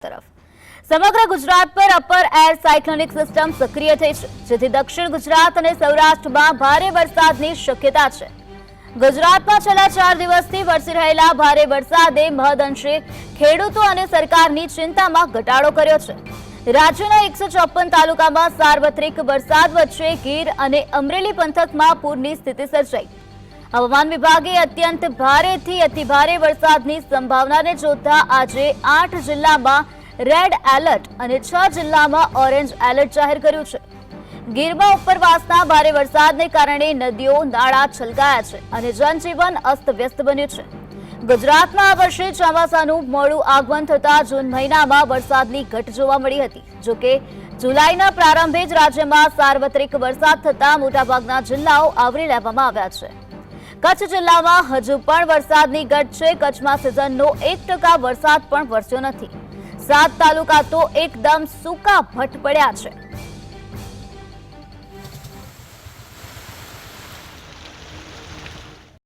તરફ સમગ્ર ગુજરાત પર અપર એર સાયક્લોનિક સિસ્ટમ સક્રિય થઈ છે, જેથી દક્ષિણ ગુજરાત અને સૌરાષ્ટ્રમાં ભારે વરસાદની શક્યતા છે। ગુજરાતમાં છેલ્લા 4 દિવસથી વરસી રહેલા ભારે વરસાદે મહદઅંશે ખેડૂતો અને સરકારની ચિંતામાં ઘટાડો કર્યો છે। રાજ્યના 154 તાલુકામાં સાર્વત્રિક વરસાદ વચ્ચે ગીર અને અમરેલી પંથકમાં પૂરની સ્થિતિ સર્જાઈ। હવામાન વિભાગે અત્યંત ભારેથી અતિભારે વરસાદની સંભાવનાને જોતા આજે 8 જિલ્લામાં રેડ એલર્ટ અને 6 જિલ્લામાં ઓરેન્જ એલર્ટ જાહેર કર્યું છે। ગીરમાં ઉપરવાસના ભારે વરસાદને કારણે નદીઓ નાળા છલકાયા છે અને જનજીવન અસ્તવ્યસ્ત બન્યું છે। ગુજરાતમાં આ વર્ષે ચોમાસાનું મોડું આગમન થતા જૂન મહિનામાં વરસાદની ઘટ જોવા મળી હતી। જોકે જુલાઈના પ્રારંભે જ રાજ્યમાં સાર્વત્રિક વરસાદ થતા મોટાભાગના જિલ્લાઓ આવરી લેવામાં આવ્યા છે। કચ્છ જિલ્લામાં હજુ પણ વરસાદની ઘટ છે। કચ્છમાં સિઝનનો 1% વરસાદ પણ વરસ્યો નથી। 7 તાલુકા તો એકદમ સૂકા ભટ્ટ પડ્યા છે।